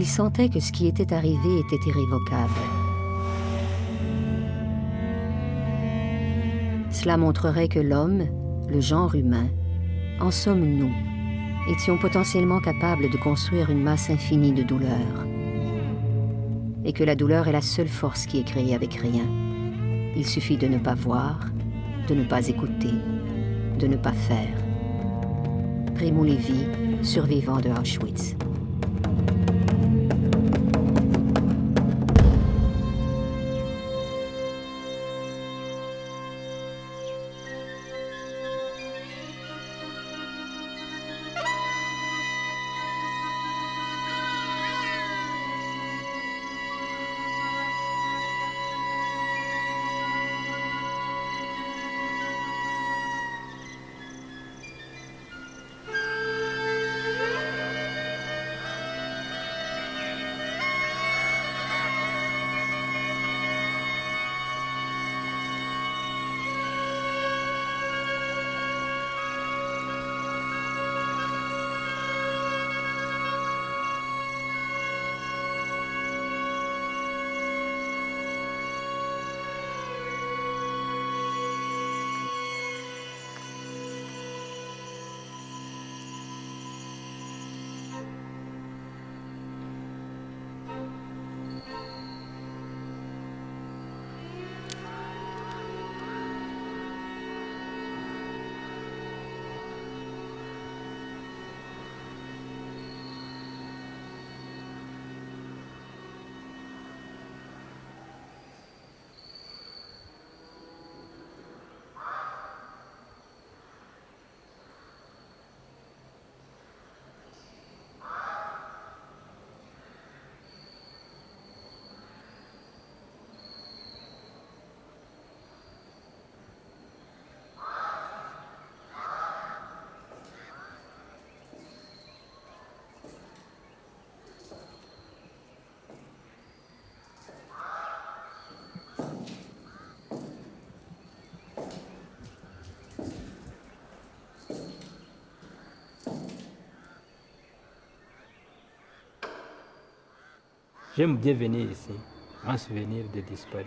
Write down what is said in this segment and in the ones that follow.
Il sentait que ce qui était arrivé était irrévocable. Cela montrerait que l'homme, le genre humain, en somme nous, étions potentiellement capables de construire une masse infinie de douleurs. Et que la douleur est la seule force qui est créée avec rien. Il suffit de ne pas voir, de ne pas écouter, de ne pas faire. Primo Levi, survivant de Auschwitz. J'aime bien venir ici, en souvenir des disparus.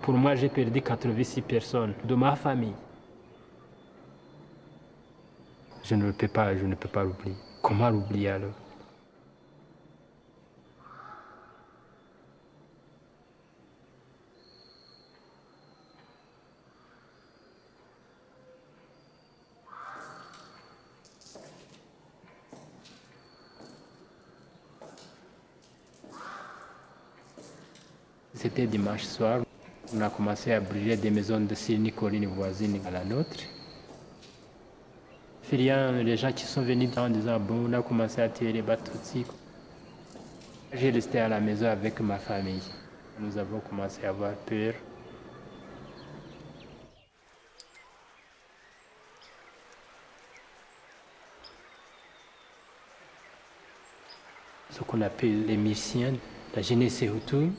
Pour moi, j'ai perdu 86 personnes de ma famille. Je ne peux pas l'oublier. Comment l'oublier alors? C'était dimanche soir, on a commencé à brûler des maisons de Syrie-Nicoline voisines à la nôtre. Les gens qui sont venus en disant bon, on a commencé à tirer les Batutsis. J'ai resté à la maison avec ma famille. Nous avons commencé à avoir peur. Ce qu'on appelle les Myrciens, la jeunesse Hutu.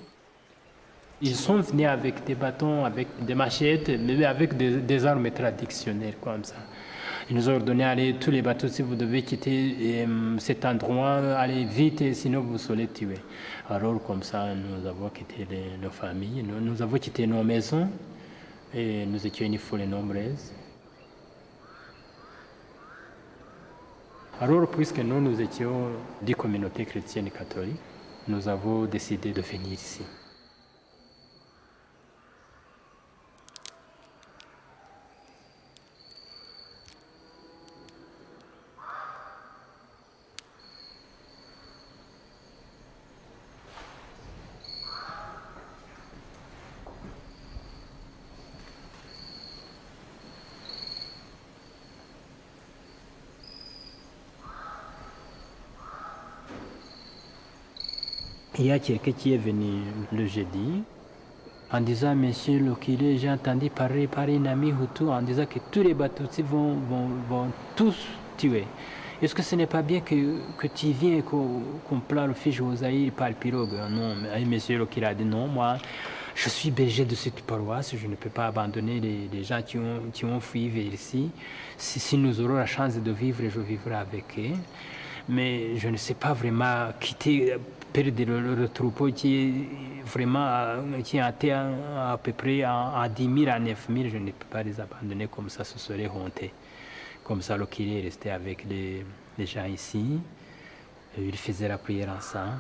Ils sont venus avec des bâtons, avec des machettes, mais avec des armes traditionnelles comme ça. Ils nous ont ordonné d'aller tous les bateaux, si vous devez quitter cet endroit, allez vite, sinon vous serez tués. Alors comme ça, nous avons quitté nos familles, nous avons quitté nos maisons et nous étions une foule nombreuse. Alors, puisque nous étions 10 communautés chrétiennes et catholiques, nous avons décidé de venir ici. Il y a quelqu'un qui est venu le jeudi en disant, Monsieur Lokile, j'ai entendu parler par un ami Hutu en disant que tous les Batutsis vont tous tuer. Est-ce que ce n'est pas bien que tu viens et qu'on plante le fils Josaï par le pirogue? Non, mais Monsieur Lokile a dit non, moi, je suis berger de cette paroisse, je ne peux pas abandonner les gens qui ont fui vers ici. Si nous aurons la chance de vivre, je vivrai avec eux. mais je ne sais pas vraiment quitter, perdre le troupeau qui a été à peu près à 10 000, à 9 000, je ne peux pas les abandonner comme ça, ce serait honte. Comme ça, le curé est resté avec les gens ici. Il faisait la prière ensemble.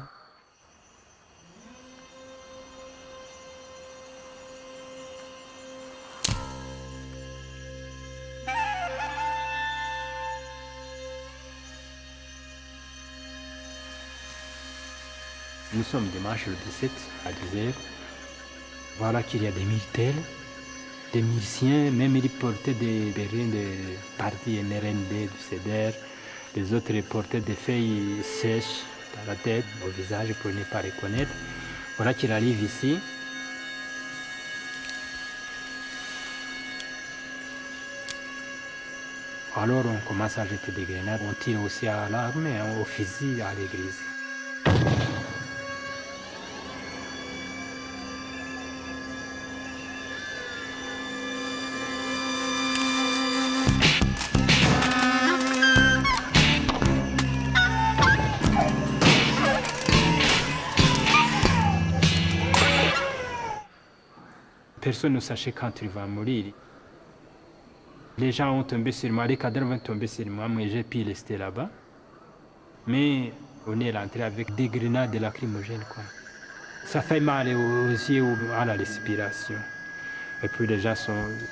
Nous sommes dimanche le 17 à 10h. Voilà qu'il y a des militaires, des musiciens, même ils portaient des bérets de parti NRND, du CEDER. Les autres portaient des feuilles sèches dans la tête, au visage pour ne pas reconnaître. Voilà qu'il arrive ici. Alors on commence à jeter des grenades, on tire aussi à l'arme et au fusil à l'église. Personne ne sachait quand il va mourir. Les gens ont tombé sur moi, les cadres vont tomber sur moi, mais j'ai pu rester là-bas. Mais on est rentré avec des grenades lacrymogènes, quoi. Ça fait mal aux yeux, à la respiration. Et puis les gens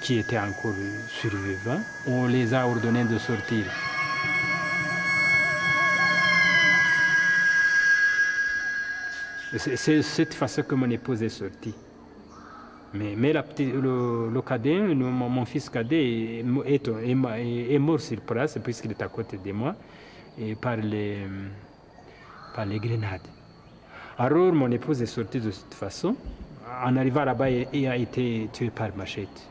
qui étaient encore survivants, on les a ordonnés de sortir. C'est cette façon que mon épouse est sortie. Mais le cadet, mon fils cadet est mort sur place puisqu'il est à côté de moi et par les grenades. Alors mon épouse est sortie de cette façon. En arrivant là-bas, il a été tué par machette.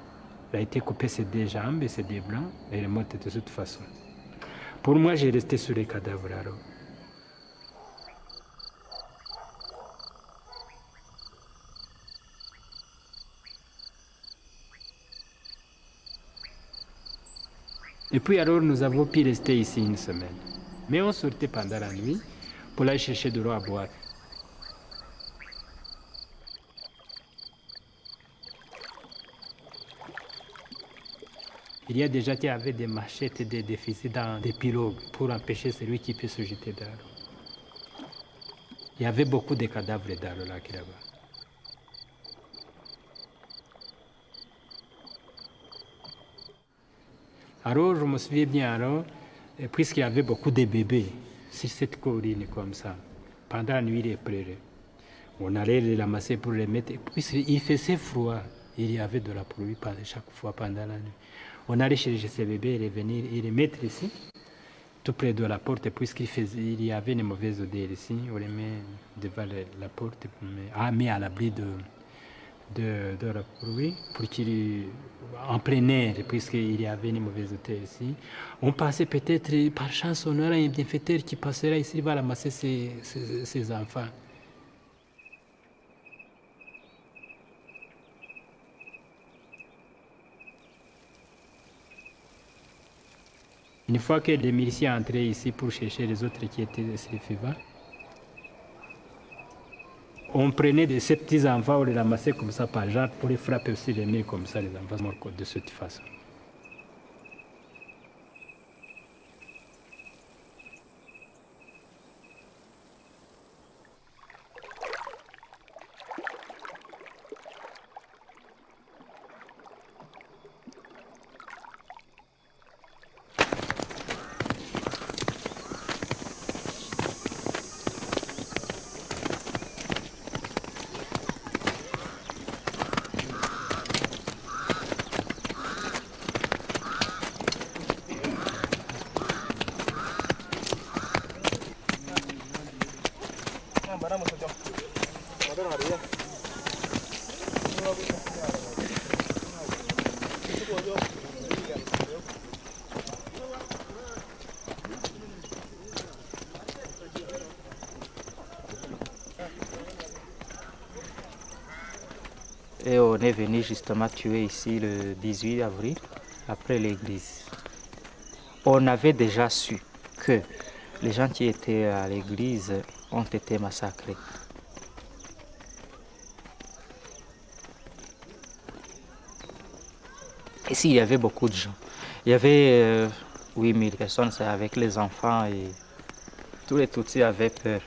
Il a été coupé ses deux jambes et ses deux bras et il est mort de cette façon. Pour moi, j'ai resté sur les cadavres alors. Et puis alors, nous avons pu rester ici une semaine. Mais on sortait pendant la nuit pour aller chercher de l'eau à boire. Il y a déjà qui avaient des machettes et des fusils dans des pirogues pour empêcher celui qui peut se jeter dans l'eau. Il y avait beaucoup de cadavres dans le lac là-bas. Alors, je me souviens bien, alors, puisqu'il y avait beaucoup de bébés sur cette colline comme ça, pendant la nuit, les pleurait. On allait les ramasser pour les mettre, puisqu'il faisait froid, il y avait de la pluie chaque fois pendant la nuit. On allait chercher ces bébés et les venir et les mettre ici, tout près de la porte, puisqu'il y avait une mauvaise odeur ici, on les met devant la porte, mais à l'abri de la pluie, pour qu'il en plein air, puisqu'il y avait une mauvaise odeur ici. On passait peut-être, par chance, on aurait un bienfaiteur qui passera ici, il va ramasser ses enfants. Une fois que les miliciens entraient ici pour chercher les autres qui étaient survivants, on prenait ces petits enfants, on les ramassait comme ça par genre pour les frapper aussi les murs comme ça, les enfants morts de cette façon. Et on est venu justement tuer ici le 18 avril, après l'église. On avait déjà su que les gens qui étaient à l'église ont été massacrés. Ici, il y avait beaucoup de gens. Il y avait 8000 personnes, c'est avec les enfants et tous les Tutsis avaient peur.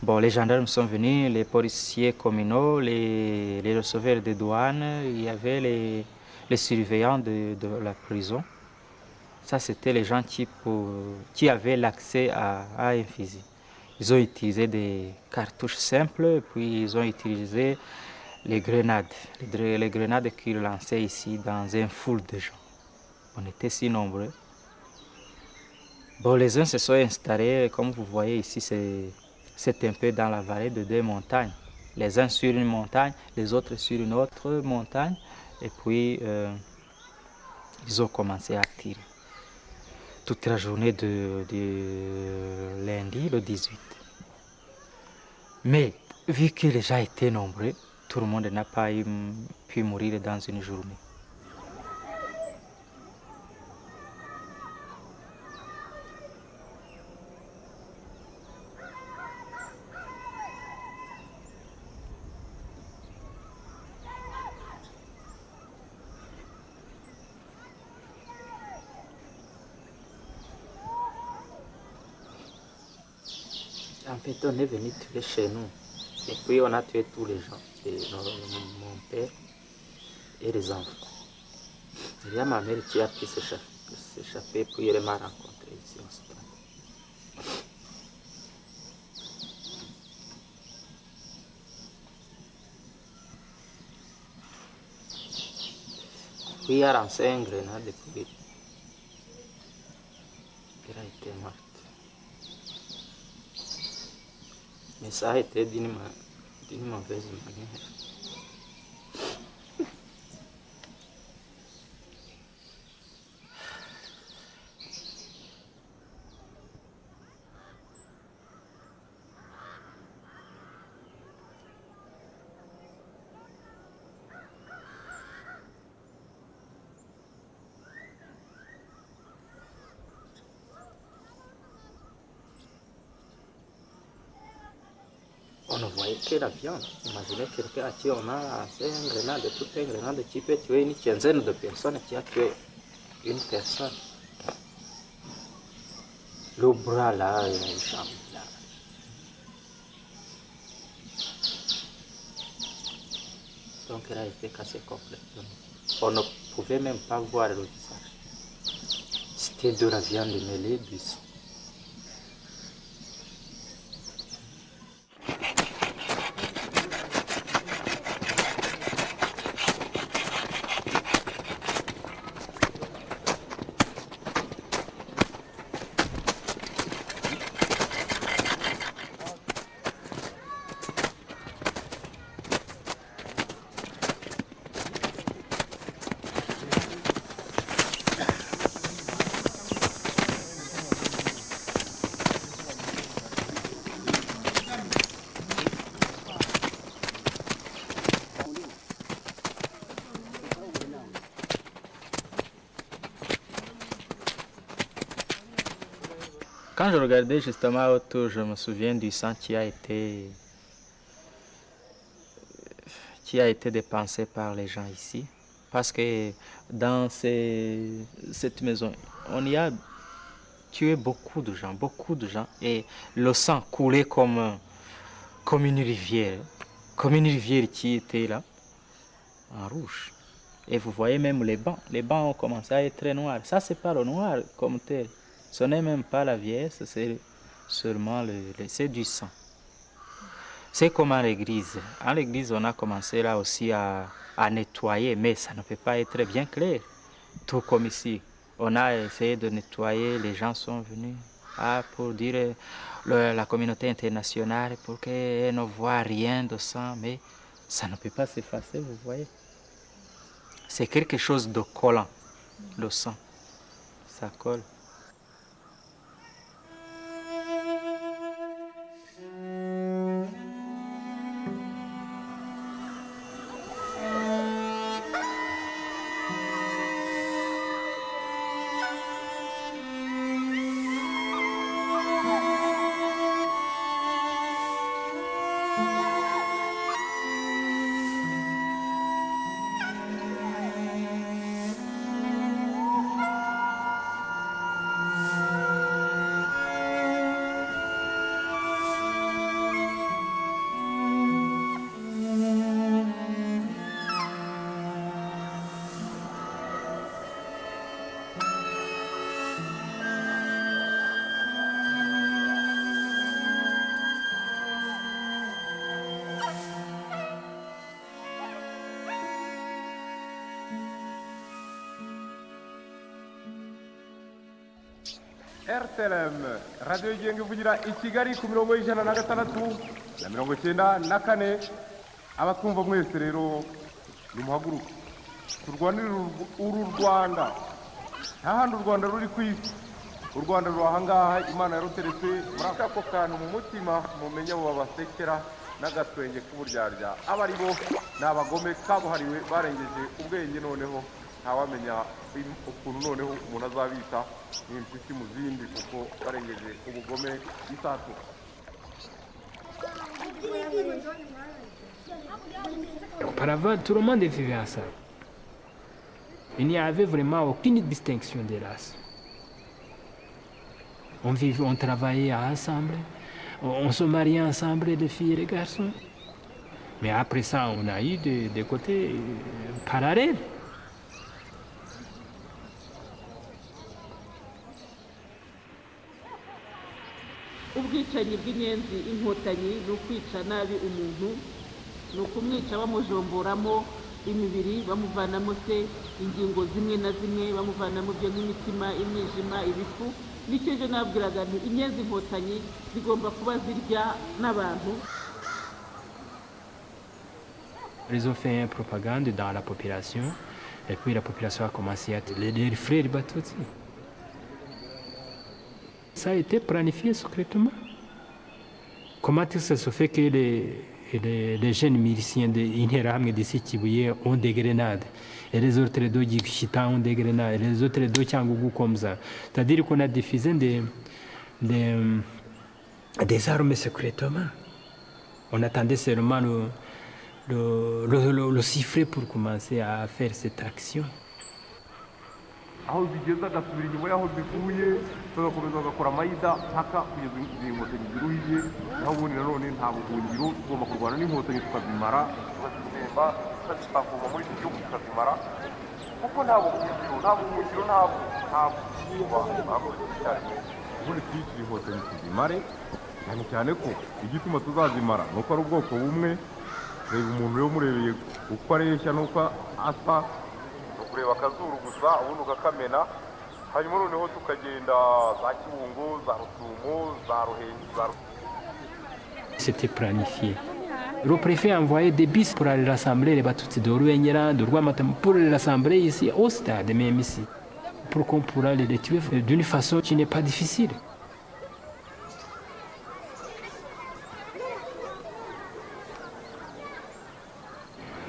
Bon, les gendarmes sont venus, les policiers communaux, les receveurs de douane, il y avait les surveillants de la prison. Ça, c'était les gens qui avaient l'accès à un fusil. Ils ont utilisé des cartouches simples, puis ils ont utilisé les grenades. Les grenades qu'ils lançaient ici dans un foule de gens. On était si nombreux. Bon, les uns se sont installés, comme vous voyez ici, c'est un peu dans la vallée de deux montagnes. Les uns sur une montagne, les autres sur une autre montagne. Et puis, ils ont commencé à tirer. Toute la journée de lundi, le 18. Mais vu que les gens étaient nombreux, tout le monde n'a pas pu mourir dans une journée. En fait, on est venu tuer chez nous. Et puis on a tué tous les gens. Et mon père et les enfants. Il y a ma mère qui a pu s'échapper, puis elle m'a rencontré ici en Espagne. Puis il a lancé une grenade et puis elle a été morte. Mais ça a été d'une mauvaise manière. On ne voyait que la viande. Imaginez quelqu'un à qui on a lancé une grenade, toute une grenade qui peut tuer une quinzaine de personnes, qui a tué une personne. Le bras là, une jambe là. Donc elle a été cassée complètement. On ne pouvait même pas voir le visage. C'était de la viande mêlée du sang. Quand je regardais justement autour, je me souviens du sang qui a été dépensé par les gens ici. Parce que dans cette maison, on y a tué beaucoup de gens. Et le sang coulait comme une rivière. Comme une rivière qui était là, en rouge. Et vous voyez même les bancs. Les bancs ont commencé à être très noirs. Ça, c'est pas le noir comme tel. Ce n'est même pas la vieillesse, c'est seulement c'est du sang. C'est comme à l'église. À l'église, on a commencé là aussi à nettoyer, mais ça ne peut pas être bien clair. Tout comme ici. On a essayé de nettoyer, les gens sont venus pour dire la communauté internationale pour qu'elle ne voit rien de sang, mais ça ne peut pas s'effacer, vous voyez. C'est quelque chose de collant, le sang. Ça colle. rtlm radiyo yigenga ivugira i kigali ku mirongo y'ijana na gatandatu na mirongo icyenda na kane. abatwumva mwese rero nimuhaguruke turwanire uru Rwanda. nta handi u Rwanda ruri ku isi, u Rwanda ruri ahangaha. imana yaruteretse muri ako kantu mu mutima, mumenye abo babasekera n'agatwenge k'uburyarya aba ari bo ni abagome kabuhariwe barengeje ubwenge. noneho ntawamenya ukuntu noneho umuntu azabita n'impyisi mu zindi, kuko barengeje ubugome isato. Auparavant, tout le monde vivait ensemble. Il n'y avait vraiment aucune distinction de race. On vivait, on travaillait ensemble, on se mariait ensemble, les filles et les garçons. Mais après ça, on a eu des côtés parallèles. ubwicanyi bw'inyenzi inkotanyi ni ukwica nabi umuntu, ni ukumwica bamujomboramo imibiri, bamuvanamo se ingingo zimwe na zimwe, bamuvanamo byo nk'imitima, imyijima, ibifu. nicyo ejo nabwiraga nti inyenzi inkotanyi zigomba kuba zirya n'abantu. Ils ont fait une propagande dans la population, et puis la population a commencé à les frères Batutsi. Ça a été planifié secrètement. Comment ça se fait que les jeunes miliciens d'Inheram et de Sitibouye ont des grenades, et les autres deux Chita ont des grenades, et les autres deux Tchangougou comme ça? C'est-à-dire qu'on a diffusé des armes secrètement. On attendait seulement le sifflet pour commencer à faire cette action. aho bigeze agasubira inyuma y'aho bivuye, bagakomeza bagakora amayida mpaka kugeza igihe inkotanyi ziruhiye. naho ubundi nanone nta buhungiro, tugomba kurwana n'inkotanyi tukazimara, tukazitsemba, tukazipakuma muri iki gihugu tukazimara, kuko nta buhungiro ubundi twiyicira inkotanyi tuzimare, cyane cyane ko igituma tuzazimara ni uko ari ubwoko bumwe. reba umuntu rero murebeye uko areshya n'uko asa, kureba akazuru gusa ubundi ugakamena, hanyuma noneho tukagenda za Kibungo, za Rusumo, za Ruhenzi, za C'était planifié. Le préfet a envoyé des bis pour aller rassembler les Batutsi de Ruengera, de Rwamatam, pour les rassembler ici, au stade, même ici, pour qu'on pourra les tuer d'une façon qui n'est pas difficile.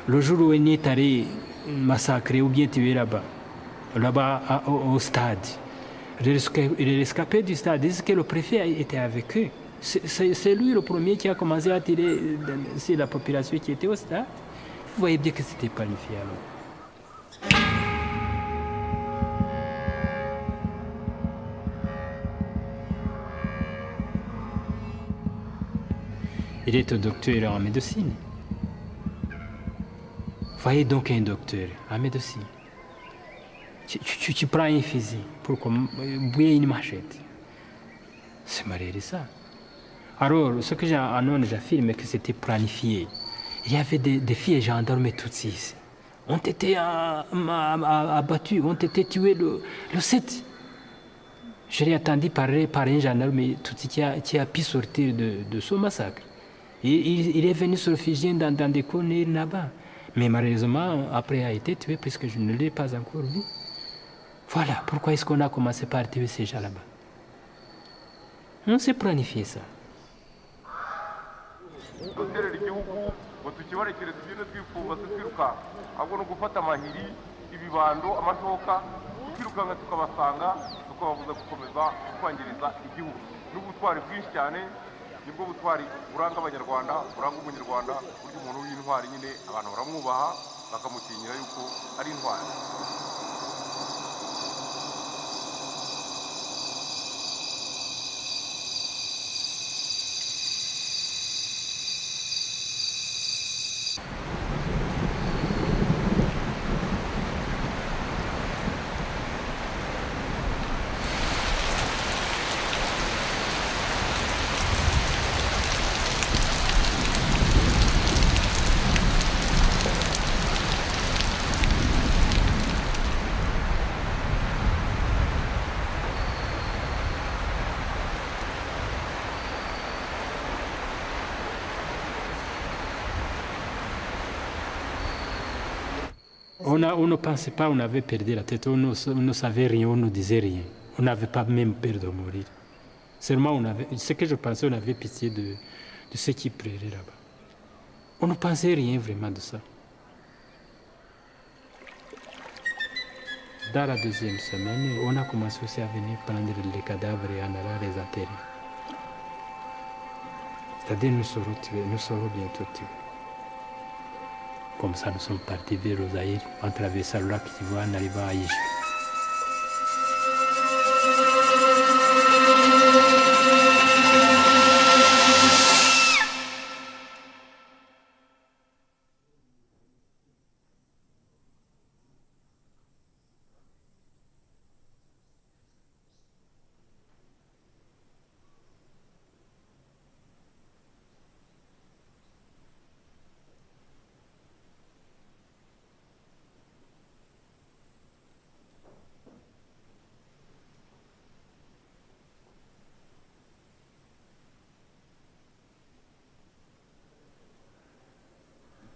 Le jour où il est allé massacrer ou bien tuer là-bas au stade, les rescapés du stade disent que le préfet était avec eux. C'est lui le premier qui a commencé à tirer sur la population qui était au stade. Vous voyez bien que c'était planifié alors. Il est docteur en médecine. Voyez donc un docteur en médecine. Tu prends un fusil pour bouiller une machette. C'est marré ça. Alors, ce que j'affirme que c'était planifié. Il y avait des filles gendarmes tutsis. Ont été abattus, ont été tués le 7. Je l'ai entendu parler par un gendarme tutsi qui a pu sortir de ce massacre. Il est venu se réfugier dans des conneries là-bas. Mais malheureusement, après, il a été tué puisque je ne l'ai pas encore vu. Voilà pourquoi est-ce qu'on a commencé par tuer ces gens là-bas. On s'est planifié ça. duterera igihugu ngo tukibarekere tugende twipfumbase twirukanka, ahubwo ni ugufata amahiri, ibibando, amashoka, tukirukanka tukabasanga, tukababuza gukomeza kwangiriza igihugu. N'ubutwari bwinshi cyane nibwo butwari buranga abanyarwanda, buranga umunyarwanda. burya umuntu w'intwari nyine abantu baramwubaha, bakamutinyira yuko ari intwari. On ne pensait pas, on avait perdu la tête, on ne savait rien, on ne disait rien. On n'avait pas même peur de mourir. Seulement, ce que je pensais, on avait pitié de ceux qui pleuraient là-bas. On ne pensait rien vraiment de ça. Dans la deuxième semaine, on a commencé aussi à venir prendre les cadavres et en allant les enterrer. C'est-à-dire nous serons tués, nous serons bientôt tués. Comme ça, nous sommes partis vers Rosaïr, en traversant le lac Kivu, en arrivant à Yéchou.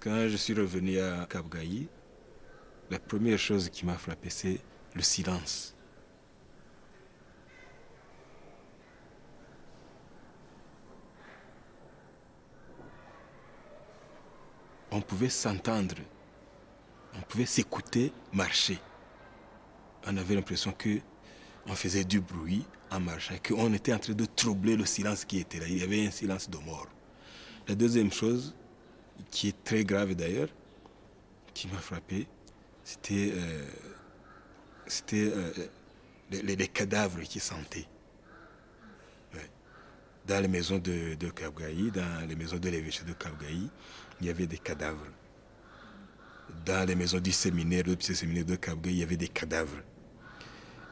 Quand je suis revenu à Kabgayi, la première chose qui m'a frappé, c'est le silence. On pouvait s'entendre, on pouvait s'écouter, marcher. On avait l'impression qu'on faisait du bruit en marchant, qu'on était en train de troubler le silence qui était là. Il y avait un silence de mort. La deuxième chose, qui est très grave d'ailleurs, qui m'a frappé, c'était les cadavres qui sentaient. Ouais. Dans les maisons de Kabgayi, dans les maisons de l'évêché de Kabgayi, il y avait des cadavres. Dans les maisons du séminaire, le petit séminaire de Kabgayi, il y avait des cadavres.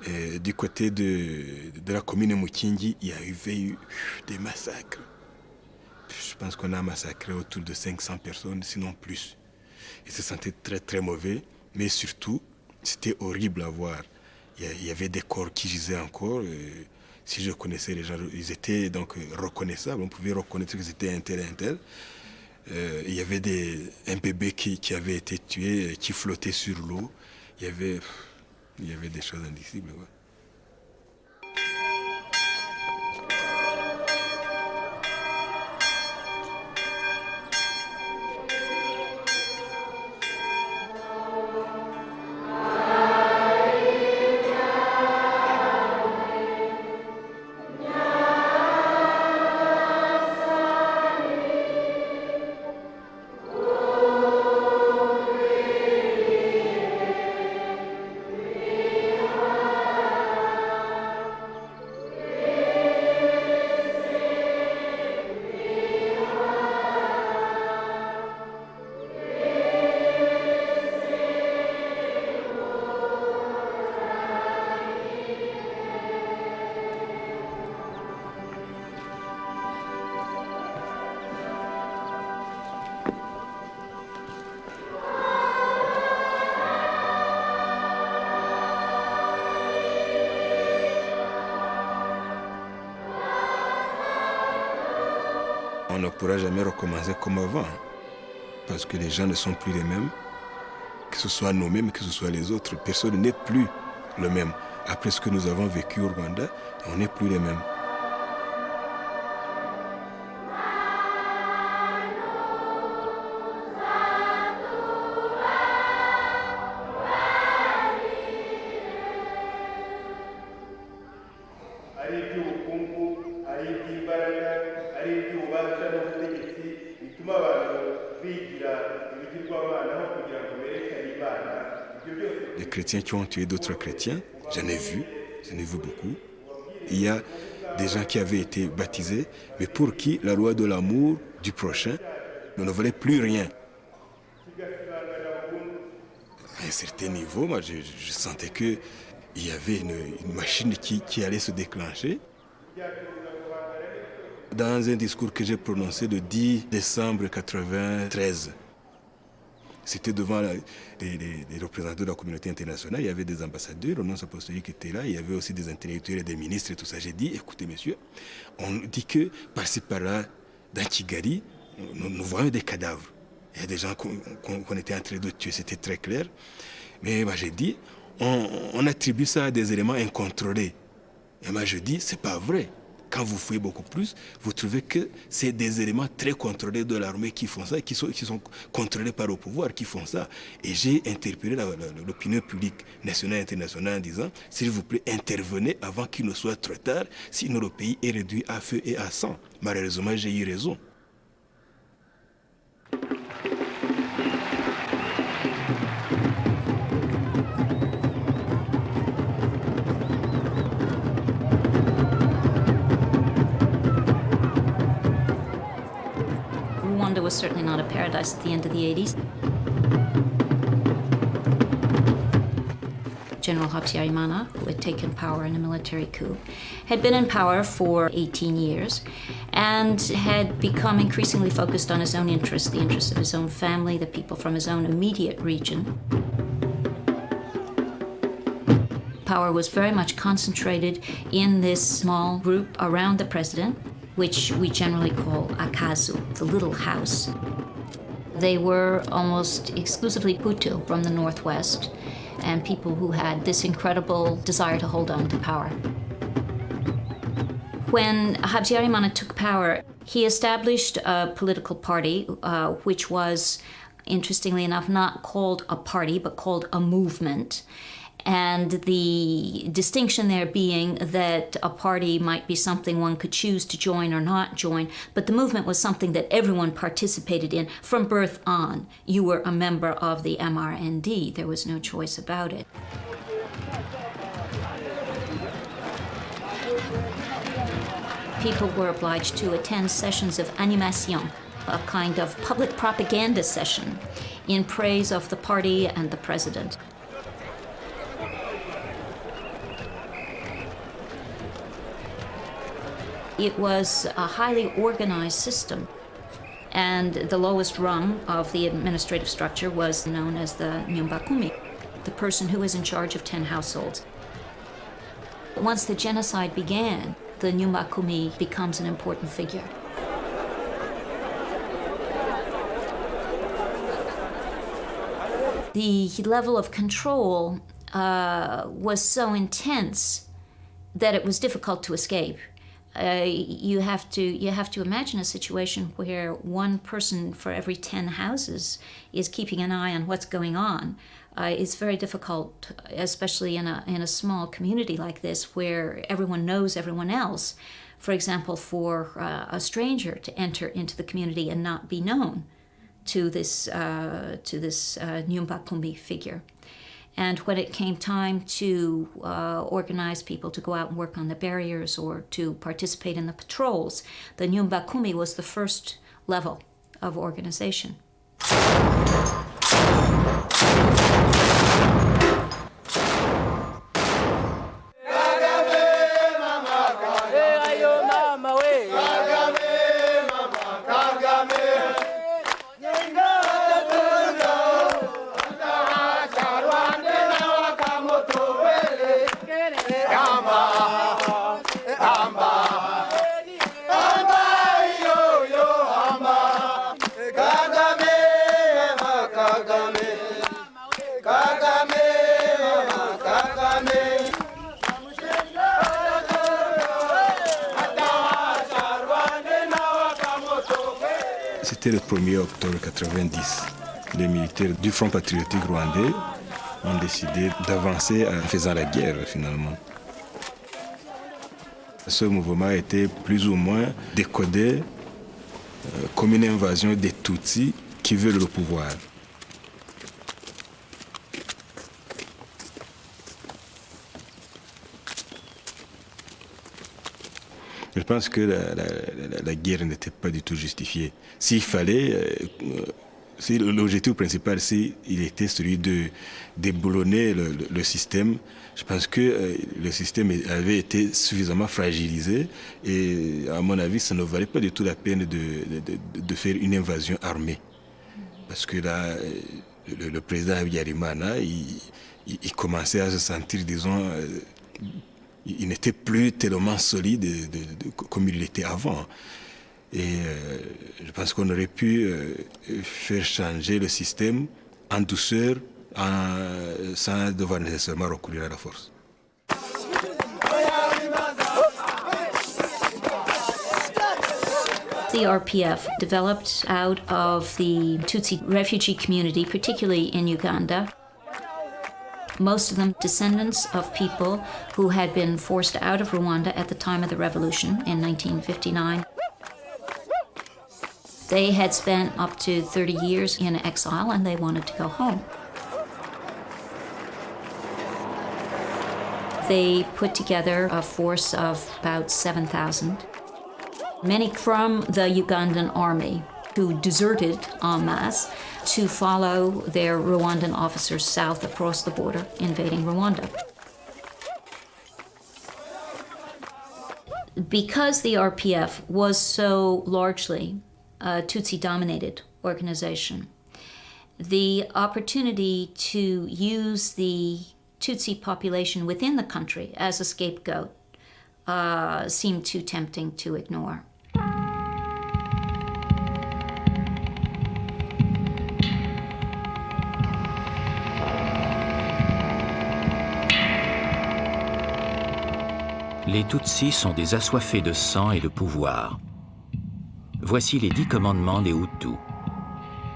Et du côté de la commune de Mukingi, il y avait eu des massacres. Je pense qu'on a massacré autour de 500 personnes, sinon plus. Et ça sentait très très mauvais, mais surtout, c'était horrible à voir. Il y avait des corps qui gisaient encore. Si je connaissais les gens, ils étaient donc reconnaissables. On pouvait reconnaître que c'était un tel. Il y avait un bébé qui avait été tué, qui flottait sur l'eau. Il y avait des choses indicibles. Ouais. On ne pourra jamais recommencer comme avant, parce que les gens ne sont plus les mêmes, que ce soit nous-mêmes, que ce soit les autres. Personne n'est plus le même. Après ce que nous avons vécu au Rwanda, on n'est plus les mêmes. Les chrétiens qui ont tué d'autres chrétiens, j'en ai vu beaucoup. Il y a des gens qui avaient été baptisés, mais pour qui la loi de l'amour du prochain ne valait plus rien. À un certain niveau, moi, je sentais qu'il y avait une machine qui allait se déclencher. Dans un discours que j'ai prononcé le 10 décembre 1993, c'était devant les représentants de la communauté internationale, il y avait des ambassadeurs, le nonce apostolique était là, il y avait aussi des intellectuels et des ministres et tout ça. J'ai dit, écoutez messieurs, on dit que par-ci par-là, dans Kigali, nous voyons des cadavres. Il y a des gens qu'on était en train de tuer, c'était très clair. Mais moi, j'ai dit, on attribue ça à des éléments incontrôlés. Et moi, je dis, c'est pas vrai. Quand vous fouillez beaucoup plus, vous trouvez que c'est des éléments très contrôlés de l'armée qui font ça, qui sont contrôlés par le pouvoir, qui font ça. Et j'ai interpellé l'opinion publique nationale et internationale en disant, s'il vous plaît, intervenez avant qu'il ne soit trop tard, sinon le pays est réduit à feu et à sang. Malheureusement, j'ai eu raison. Rwanda was certainly not a paradise at the end of the 80s. General Habyarimana, who had taken power in a military coup, had been in power for 18 years and had become increasingly focused on his own interests, the interests of his own family, the people from his own immediate region. Power was very much concentrated in this small group around the president, which we generally call Akazu, the little house. They were almost exclusively Hutu from the northwest, and people who had this incredible desire to hold on to power. When Habyarimana took power, he established a political party, which was, interestingly enough, not called a party, but called a movement. And the distinction there being that a party might be something one could choose to join or not join, but the movement was something that everyone participated in from birth on. You were a member of the MRND. There was no choice about it. People were obliged to attend sessions of animation, a kind of public propaganda session in praise of the party and the president. It was a highly organized system, and the lowest rung of the administrative structure was known as the Nyumba Kumi, the person who was in charge of 10 households. Once the genocide began, the Nyumba Kumi becomes an important figure. The level of control was so intense that it was difficult to escape. You have to imagine a situation where one person for every 10 houses is keeping an eye on what's going on. It's very difficult, especially in a small community like this where everyone knows everyone else. For example, for a stranger to enter into the community and not be known to this Nyumba Kumi figure. And when it came time to organize people to go out and work on the barriers or to participate in the patrols, the Nyumba Kumi was the first level of organization. C'était le 1er octobre 1990. Les militaires du Front patriotique rwandais ont décidé d'avancer en faisant la guerre finalement. Ce mouvement a été plus ou moins décodé comme une invasion des Tutsis qui veulent le pouvoir. Je pense que la guerre n'était pas du tout justifiée. S'il fallait, l'objectif principal, il était celui de déboulonner le système. Je pense que le système avait été suffisamment fragilisé et, à mon avis, ça ne valait pas du tout la peine de faire une invasion armée. Parce que là, le président Habyarimana, il commençait à se sentir, disons, il n'était plus tellement solide comme il l'était avant. Et je pense qu'on aurait pu faire changer le système en douceur, sans devoir nécessairement recourir à la force. The RPF developed out of the Tutsi refugee community, particularly in Uganda. Most of them descendants of people who had been forced out of Rwanda at the time of the revolution in 1959. They had spent up to 30 years in exile and they wanted to go home. They put together a force of about 7,000. Many from the Ugandan army who deserted en masse to follow their Rwandan officers south across the border, invading Rwanda. Because the RPF was so largely a Tutsi-dominated organization, the opportunity to use the Tutsi population within the country as a scapegoat seemed too tempting to ignore. Les Tutsis sont des assoiffés de sang et de pouvoir. Voici les 10 commandements des Hutus.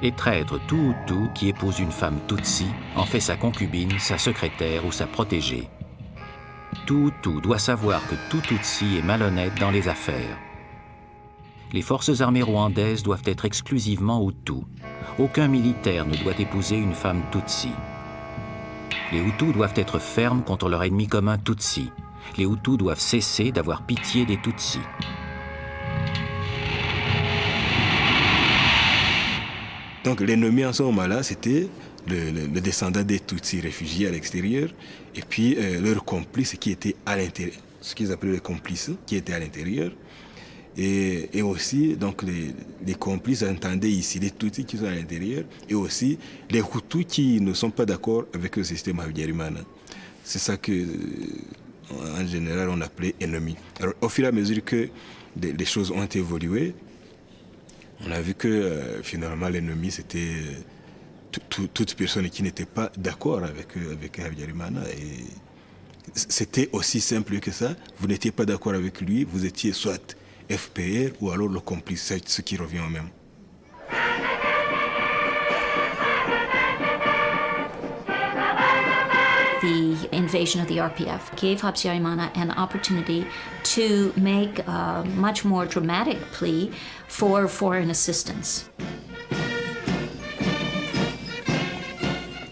Étreindre tout Hutu qui épouse une femme Tutsi en fait sa concubine, sa secrétaire ou sa protégée. Tout Hutu doit savoir que tout Tutsi est malhonnête dans les affaires. Les forces armées rwandaises doivent être exclusivement Hutus. Aucun militaire ne doit épouser une femme Tutsi. Les Hutus doivent être fermes contre leur ennemi commun Tutsi. Les Hutus doivent cesser d'avoir pitié des Tutsis. Donc l'ennemi en ce moment-là, c'était le descendant des Tutsis réfugiés à l'extérieur, et puis leurs complices qui étaient à l'intérieur, ce qu'ils appelaient les complices, qui étaient à l'intérieur. Et aussi, donc, les complices entendaient ici les Tutsis qui sont à l'intérieur, et aussi les Hutus qui ne sont pas d'accord avec le système Habyarimana. C'est ça que, en général, on appelait ennemi. Alors, au fur et à mesure que les choses ont évolué, on a vu que finalement l'ennemi c'était toute personne qui n'était pas d'accord avec Habyarimana. Et c'était aussi simple que ça. Vous n'étiez pas d'accord avec lui, vous étiez soit FPR ou alors le complice, c'est ce qui revient au même. The invasion of the RPF gave Habyarimana an opportunity to make a much more dramatic plea for foreign assistance.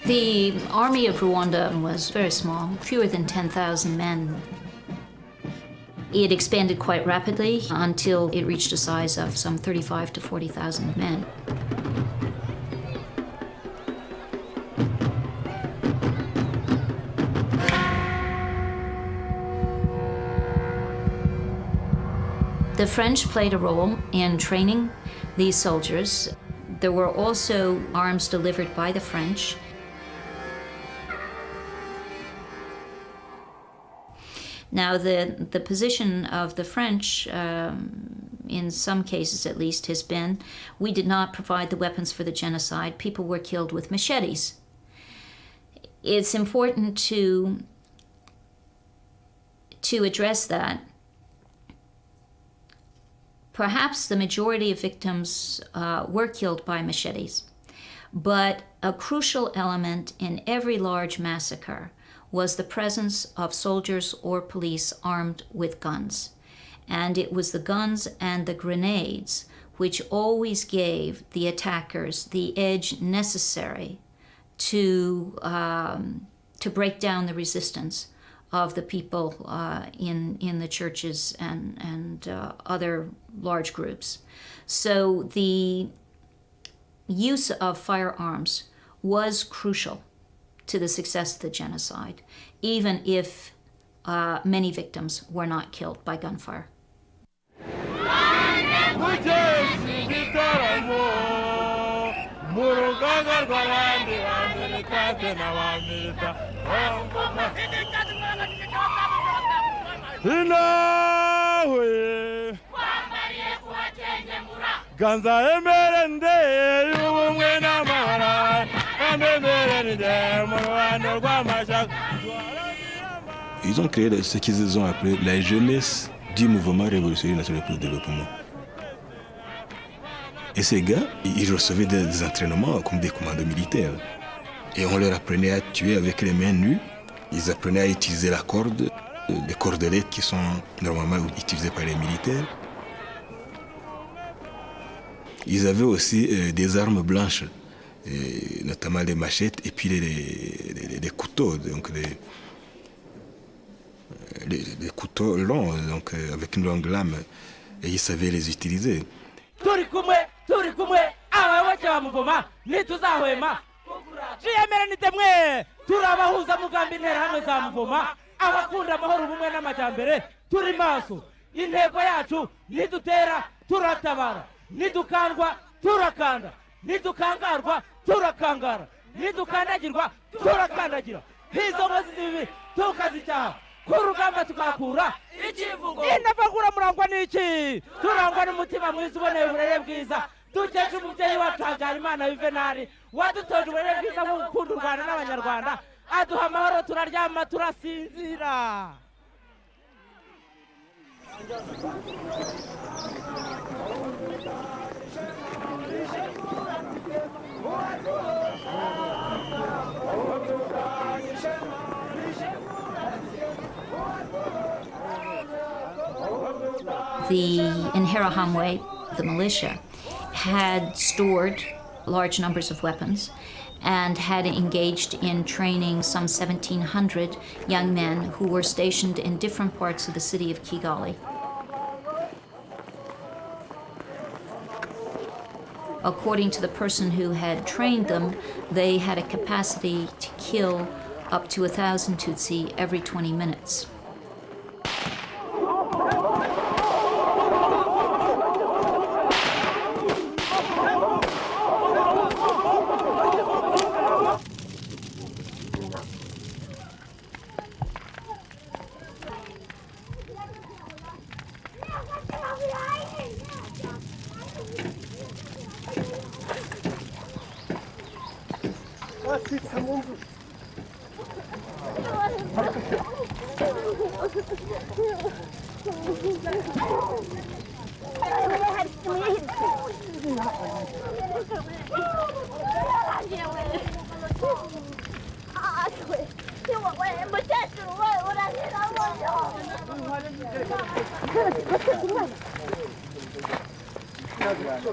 The army of Rwanda was very small, fewer than 10,000 men. It expanded quite rapidly until it reached a size of some 35 to 40,000 men. The French played a role in training these soldiers. There were also arms delivered by the French. Now, the position of the French, in some cases at least, has been, we did not provide the weapons for the genocide. People were killed with machetes. It's important to address that. Perhaps the majority of victims were killed by machetes, but a crucial element in every large massacre was the presence of soldiers or police armed with guns. And it was the guns and the grenades which always gave the attackers the edge necessary to break down the resistance of the people in the churches and other large groups. So the use of firearms was crucial to the success of the genocide, even if many victims were not killed by gunfire. ganza emerende y'ubumwe n'amahoro emerende mu Rwanda rw'amashaka. Ils ont créé ce qu'ils ont appelé la jeunesse du mouvement révolutionnaire national pour le développement. Et ces gars, ils recevaient des entraînements comme des commandos militaires. Et on leur apprenait à tuer avec les mains nues. Ils apprenaient à utiliser la corde, les cordelettes qui sont normalement utilisées par les militaires. Ils avaient aussi des armes blanches, notamment les machettes et puis les couteaux, donc les couteaux longs, donc avec une longue lame, et ils savaient les utiliser. Turi kumwe abayoboke ba Muvoma ntituzahwema twiyemeranite mwe turabahuza mugambi interahamwe za Muvoma abakunda amahoro ubumwe n'amajyambere turi maso intego yacu nidutera turatabara nidukandwa turakanda nidukangarwa turakangara nidukandagirwa turakandagira izo nkozi z'ibibi tukazicyaha ku rugamba tukakura ikivugo inavagura murangwa n'iki turangwa n'umutima mwiza uboneye uburere bwiza dukesha umubyeyi wacu Habyarimana Yuvenali wadutoje uburere bwiza bwo gukunda u Rwanda n'abanyarwanda aduha amahoro turaryama turasinzira. The Interahamwe, the militia, had stored large numbers of weapons and had engaged in training some 1,700 young men who were stationed in different parts of the city of Kigali. According to the person who had trained them, they had a capacity to kill up to 1,000 Tutsi every 20 minutes.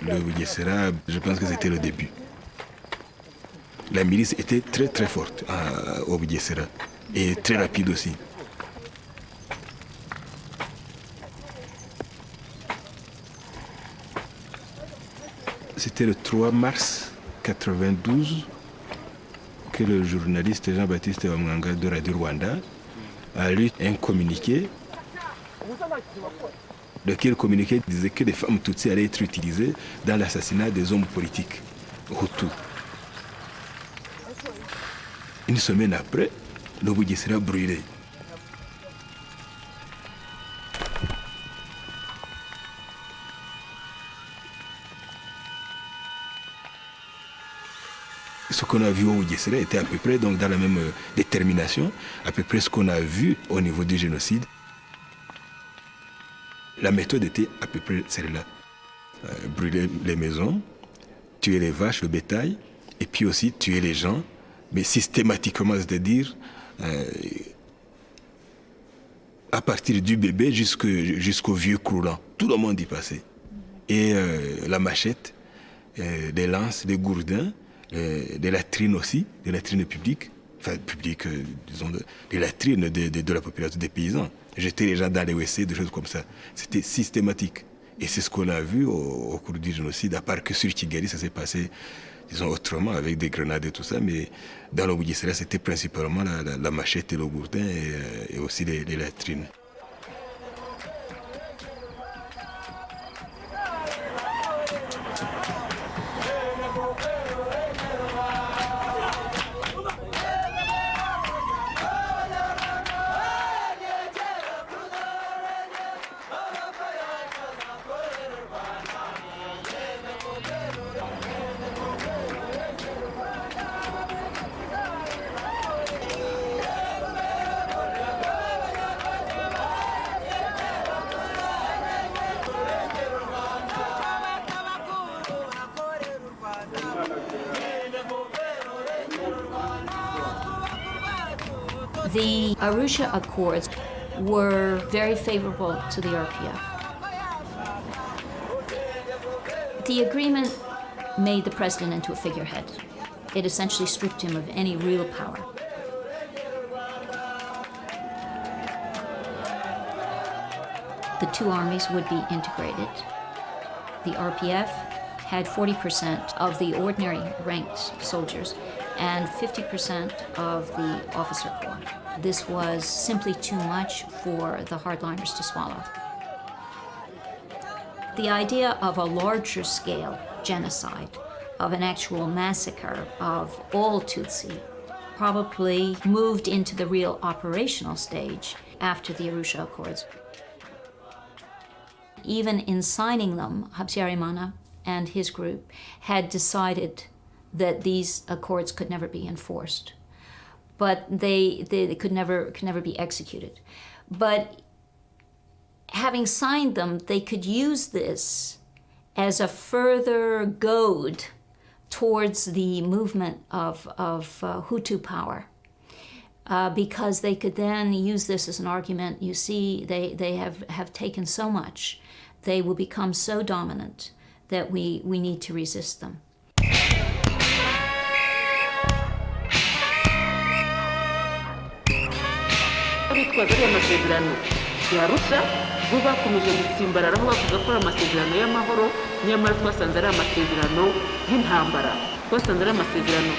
Le Bugesera, je pense que c'était le début. La milice était très très forte au Bugesera et très rapide aussi. C'était le 3 mars 1992 que le journaliste Jean-Baptiste Wamwanga de Radio Rwanda a lu un communiqué. Lequel communiqué disait que les femmes Tutsi allaient être utilisées dans l'assassinat des hommes politiques Hutus. Une semaine après, le Bugesera brûlé. Ce qu'on a vu au Bugesera était à peu près donc, dans la même détermination, à peu près ce qu'on a vu au niveau du génocide. La méthode était à peu près celle-là. Brûler les maisons, tuer les vaches, le bétail, et puis aussi tuer les gens, mais systématiquement, c'est-à-dire à partir du bébé jusqu'au vieux croulant. Tout le monde y passait. Et la machette, des lances, des gourdins, des latrines aussi, des latrines publiques, enfin publiques, disons, des latrines de la population, des paysans. Jeter les gens dans les WC, des choses comme ça. C'était systématique. Et c'est ce qu'on a vu au cours du génocide, à part que sur Kigali, ça s'est passé, disons, autrement, avec des grenades et tout ça. Mais dans le Bugesera, c'était principalement la machette et le gourdin et aussi les latrines. The Arusha Accords were very favorable to the RPF. The agreement made the president into a figurehead. It essentially stripped him of any real power. The two armies would be integrated. The RPF had 40% of the ordinary ranked soldiers and 50% of the officer corps. This was simply too much for the hardliners to swallow. The idea of a larger scale genocide, of an actual massacre of all Tutsi, probably moved into the real operational stage after the Arusha Accords. Even in signing them, Habyarimana and his group had decided that these accords could never be enforced, but they could never be executed. But having signed them, they could use this as a further goad towards the movement of Hutu power, because they could then use this as an argument. You see, they have taken so much, they will become so dominant that we need to resist them. Abitwaza ariya masezerano ya Arusha bo bakomeje gutsimbararaho bavuga ko ari amasezerano y'amahoro, nyamara twasanze ari amasezerano y'intambara. Twasanze ari amasezerano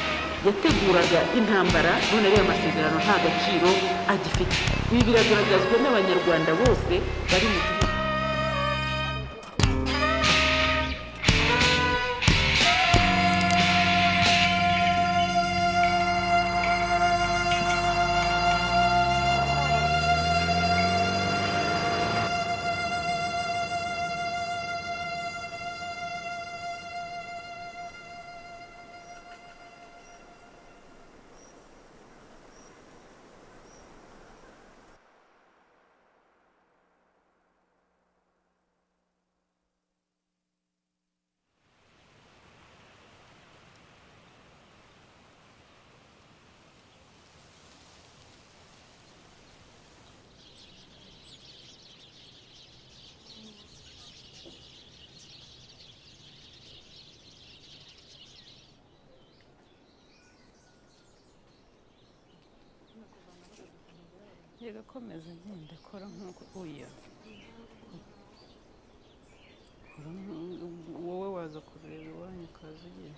yateguraga intambara, none ariya masezerano nta gaciro agifite. Ibi biragaragazwa n'abanyarwanda bose bari mu gihugu. Komeza ngenda kora nk'uko uya wowe waza kureba iwanyu ukaza ugiye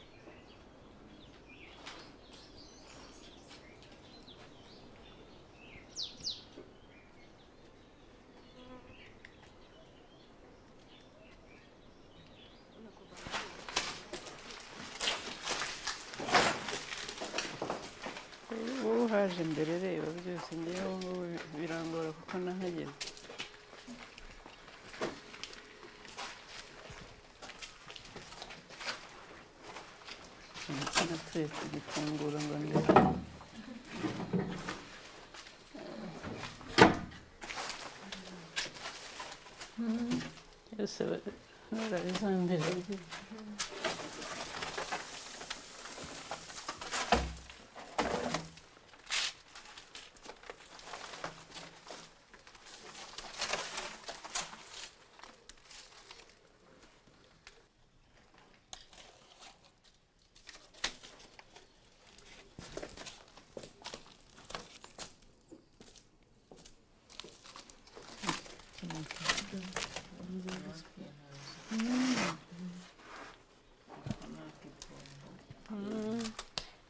wowe haje mbere reba byose ngewe birangora kuko nahageze natwe tugifungura ngo ndebe byose barabizambere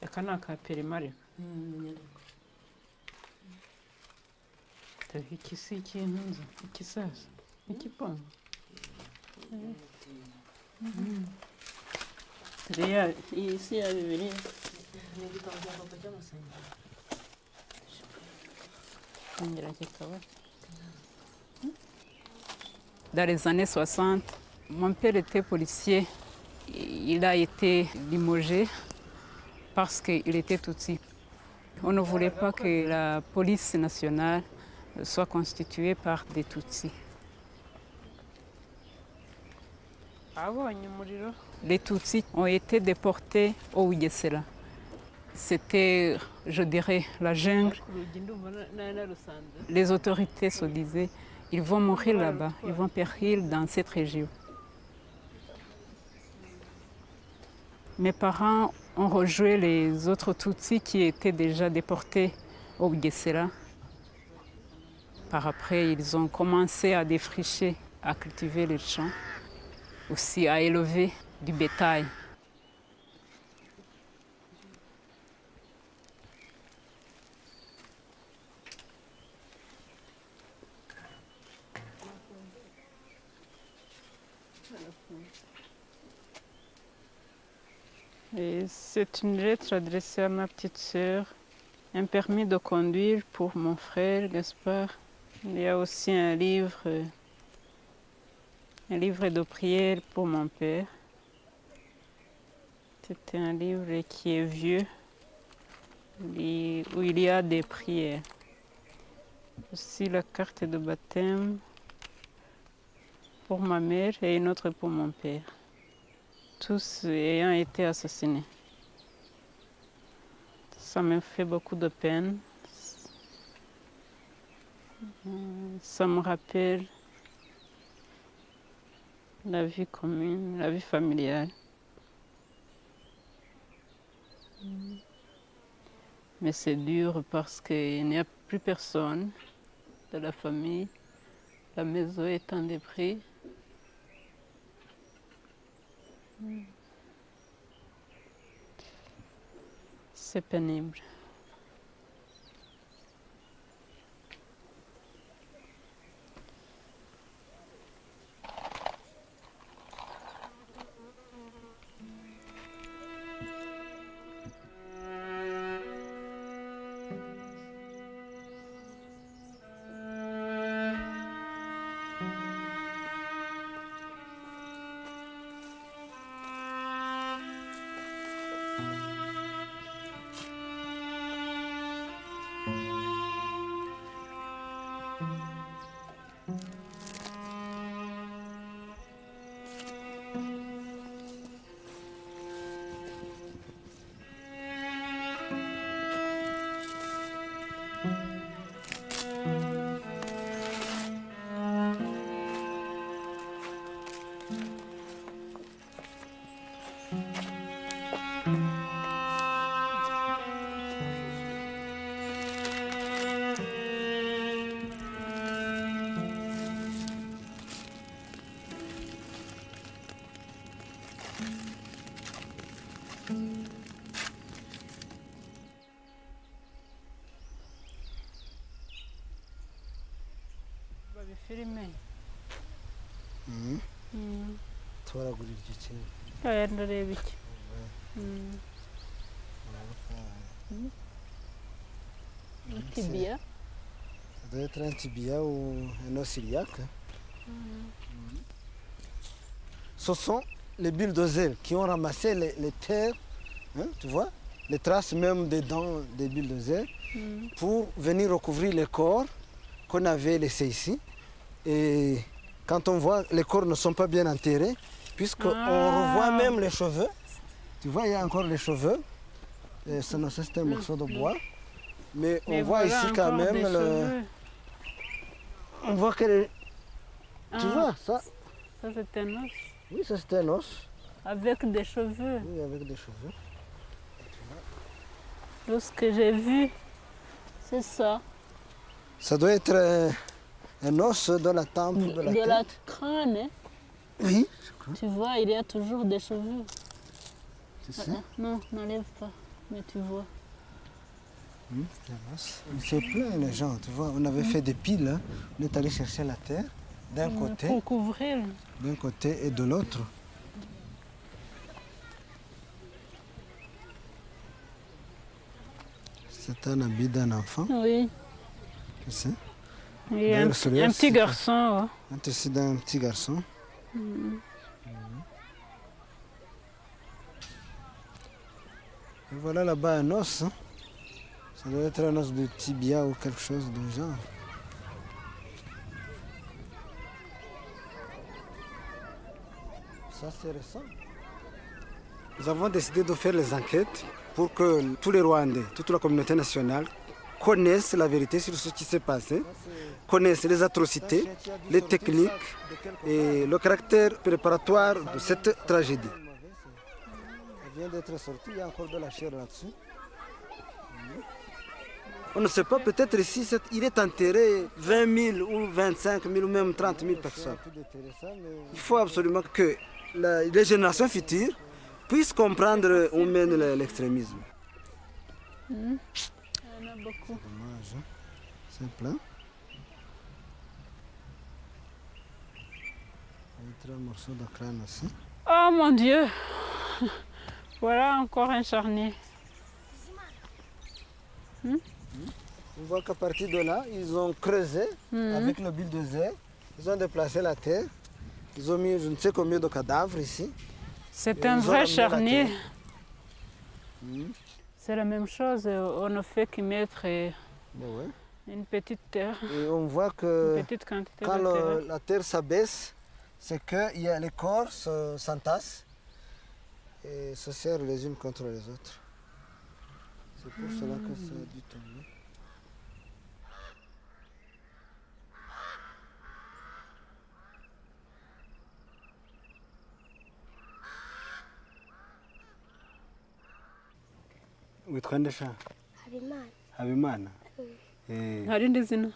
aka ni aka perimari iki si ikintu nzi iki sasa ikipongo iyi si ya bibiri kongera kikaba. Dans les années 60, mon père était policier. Il a été limogé parce qu'il était Tutsi. On ne voulait pas que la police nationale soit constituée par des Tutsis. Les Tutsis ont été déportés au Ouiessela. C'était, je dirais, la jungle. Les autorités se disaient, ils vont mourir là-bas, ils vont périr dans cette région. Mes parents ont rejoint les autres Tutsis qui étaient déjà déportés au Bugesera. Par après, ils ont commencé à défricher, à cultiver les champs, aussi à élever du bétail. Et c'est une lettre adressée à ma petite sœur, un permis de conduire pour mon frère Gaspard. Il y a aussi un livre de prière pour mon père. C'est un livre qui est vieux, où il y a des prières. Aussi la carte de baptême pour ma mère et une autre pour mon père. Tous ayant été assassinés. Ça me fait beaucoup de peine. Ça me rappelle la vie commune, la vie familiale. Mais c'est dur parce qu'il n'y a plus personne de la famille. La maison est en débris. C'est pénible. Filime. Toragura igice. Aya ndareba iki. Tibia. Ça doit être un tibia ou un os iliaque. Ce sont les bulldozers qui ont ramassé les terres, hein, tu vois, les traces même des dents des bulldozers, pour venir recouvrir les corps qu'on avait laissés ici. Et quand on voit, les corps ne sont pas bien enterrés, puisqu'on revoit même les cheveux. Tu vois, il y a encore les cheveux. C'est un morceau de bois. Mais on voit ici quand même le... On voit que... Tu vois, ça... Ça c'est un os. Oui, ça c'est un os. Avec des cheveux. Oui, avec des cheveux. Tout ce que j'ai vu, c'est ça. Ça doit être un os de la tempe de la tête. De la crâne, hein? Oui, je crois. Tu vois, il y a toujours des cheveux. C'est ça? Non, n'enlève pas, mais tu vois. C'est un os. C'est plein les gens, tu vois. On avait fait des piles, hein. On est allé chercher la terre d'un côté. Pour couvrir. D'un côté et de l'autre. C'est un habit d'un enfant. Oui. Tu sais? Et un petit garçon. Un tissu d'un petit garçon. Et voilà là-bas un os. Hein. Ça doit être un os de tibia ou quelque chose du genre. Ça c'est récent. Nous avons décidé de faire les enquêtes pour que tous les Rwandais, toute la communauté nationale connaissent la vérité sur ce qui s'est passé, connaissent les atrocités, les techniques et le caractère préparatoire de cette tragédie. Ça vient d'être sorti, il y a encore de la chair là-dessus. On ne sait pas, peut-être ici, il est enterré 20 000 ou 25 000 ou même 30 000 personnes. Il faut absolument que les générations futures puissent comprendre où mène l'extrémisme. Il y en a beaucoup. Dommage, hein? C'est plein. Un morceau de crâne aussi. Oh mon Dieu! Voilà encore un charnier. On voit qu'à partir de là, ils ont creusé avec le bulldozer. Ils ont déplacé la terre. Ils ont mis je ne sais combien de cadavres ici. C'est un vrai charnier. C'est la même chose. On ne fait que mettre une petite terre. Et on voit que une petite quantité quand de terre. la terre s'abaisse, c'est que les corps s'entassent et se serrent les unes contre les autres. C'est pour cela que ça a dû tomber. witwa nde sha Habimana nta rindi zina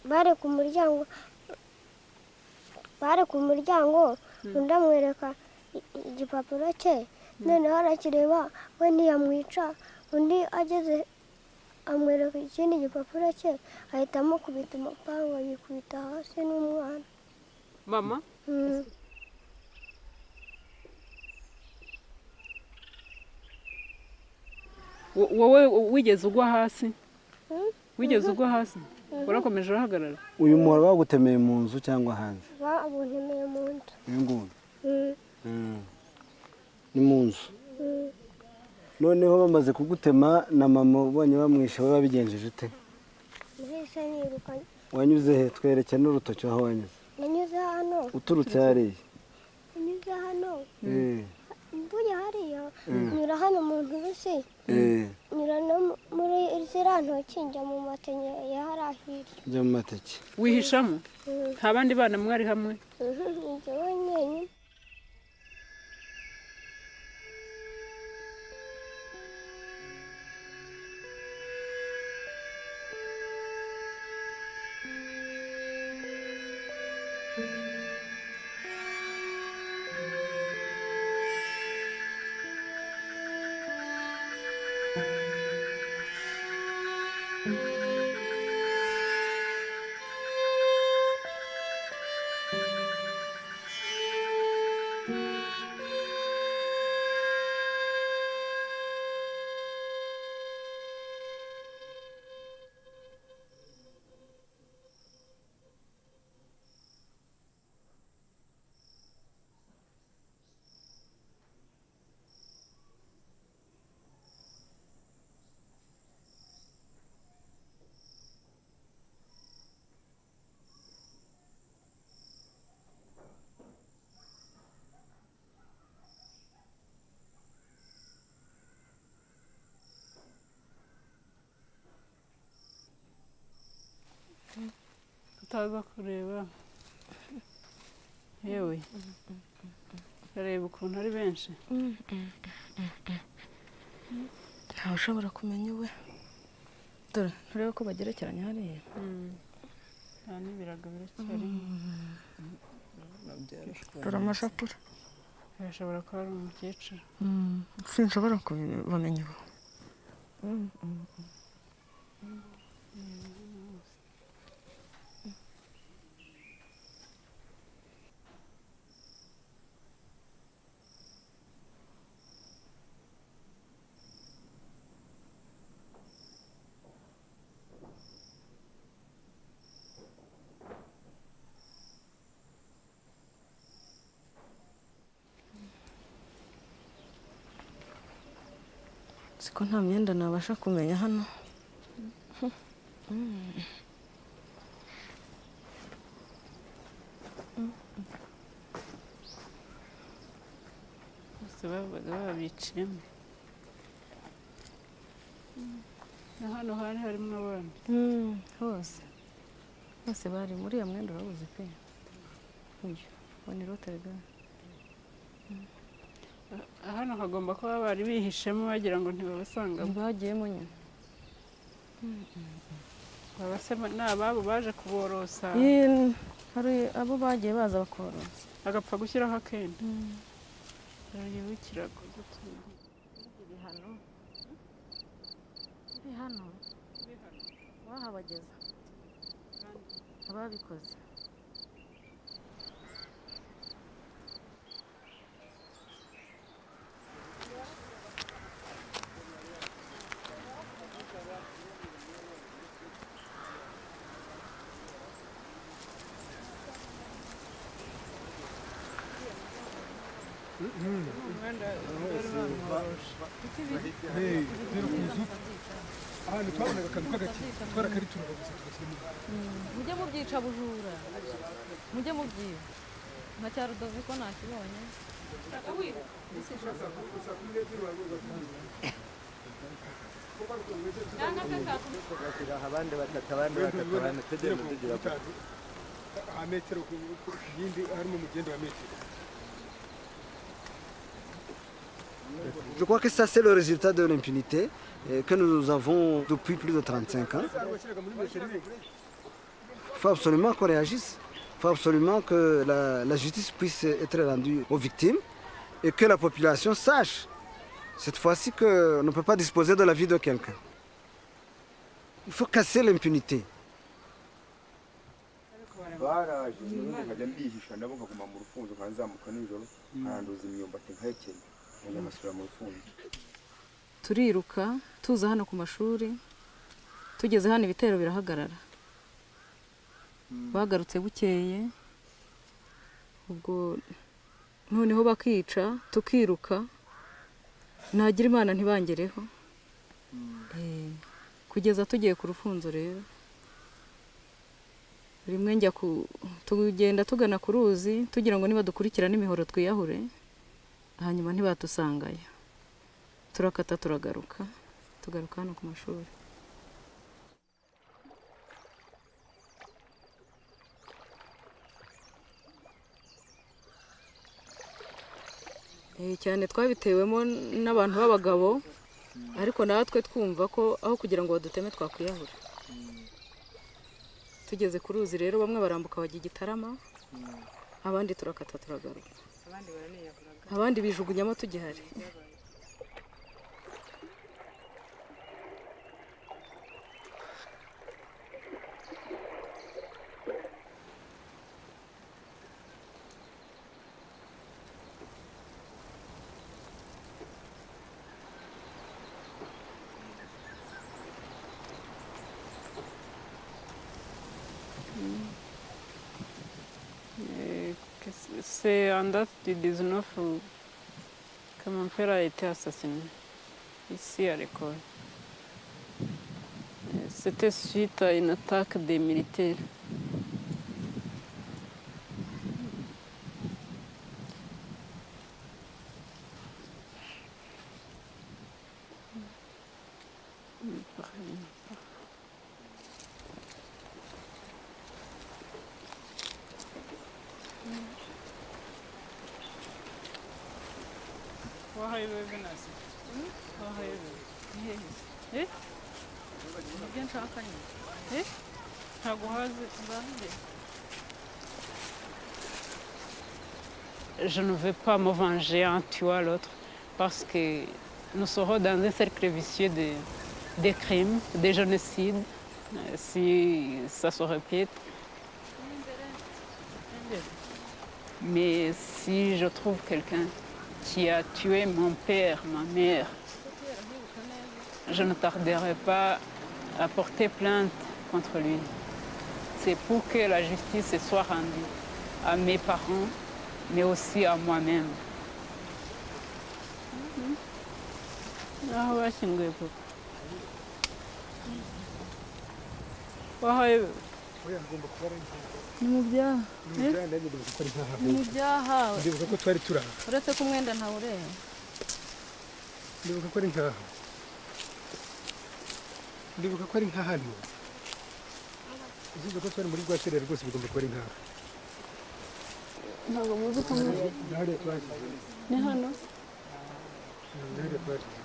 bare ku muryango undi amwereka igipapuro cye noneho arakireba we ntiyamwica undi ageze amwereka ikindi gipapuro cye ahita amukubita umupanga yikubita hasi n'umwana mama wowe wigeze ugwa hasi wigeze ugwa hasi urakomeje urahagarara uyu muhoro bagutemeye mu nzu cyangwa hanze babuntemeye mu nzu uyu nguyu ni mu nzu noneho bamaze kugutema na mama ubonye bamwishe we babigenjeje ute nahise niruka wanyuze he twereke n'urutoki aho wanyuze nanyuze hano uturutse hariya nanyuze hano mvuye hariya nyura hano mu nturusi nyura no muri ziriya ntoki njya mu mateke ya hariya hirya njya mu mateke wihishamo nta bandi bana mwari hamwe njye wenyine tutaza kureba yewe urareba ukuntu ari benshi ntawe ushobora kumenya we dore nturebe ko bagerekeranye hariya nta n'ibirago biracyari dore amashapura birashobora kuba ari umukecuru sinshobora kubamenya ubu siko nta myenda nabasha kumenya hano gusa babaga babiciyemo. Na hano hari harimo abandi. Hose bari muri ya mwenda urabuze pe. Uyu wani roterega. Hano hagomba kuba bari bihishemo bagira ngo ntibabasanga. Ntibagiyemo nyine. Babasema n'ababo baje kuborosa. Hari abo bagiye baza bakorosa. Agapfa gushyiraho akenda. Yibukiraga gutura. Hano wahabageza ababikoze. Mujye mubyica bujura, mujye mubyiba nka cya Rudoviko nakibonye. Abandi batatu abandi tugera metero ku yindi harimo umugende wa metero. Je crois que ça c'est le résultat de l'impunité que nous avons depuis plus de 35 ans. Il faut absolument qu'on réagisse. Il faut absolument que la justice puisse être rendue aux victimes et que la population sache cette fois-ci qu'on ne peut pas disposer de la vie de quelqu'un. Il faut casser l'impunité. Turiruka tuza hano ku mashuri, tugeze hano ibitero birahagarara. Bagarutse bukeye, ubwo noneho bakica tukiruka, nagira Imana ntibangereho. Kugeza tugiye ku rufunzo rero. Rimwe njya tugenda tugana ku ruzi tugira ngo niba dukurikira n'imihoro twiyahure, hanyuma ntibatusangayo. Turakata turagaruka hano ku mashuri. Cyane twabitewemo n'abantu b'abagabo, ariko natwe twumva ko aho kugira ngo baduteme twakwiyahura. Tugeze ku ruzi rero bamwe barambuka bajya Gitarama, abandi turakata turagaruka. Abandi bijugunyamo tugihari. C'est en date du 19 que mon père a été assassiné, ici à l'école. C'était suite à une attaque des militaires. Je ne veux pas me venger en tuant l'autre parce que nous serons dans un cercle vicieux de crimes, de génocides, si ça se répète. Mais si je trouve quelqu'un qui a tué mon père, ma mère, je ne tarderai pas à porter plainte contre lui. C'est pour que la justice soit rendue à mes parents, mais aussi à moi-même. Ni mu byaha uretse ko umwenda ntawureba. ndibuka ko ari nkaha ndibuka ko ari nka hano uzibuka ko twari muri rwakirere rwose bigomba kuba ari nkaha ntabwo muzi ko hariya twashyize ni hano hariya twashyize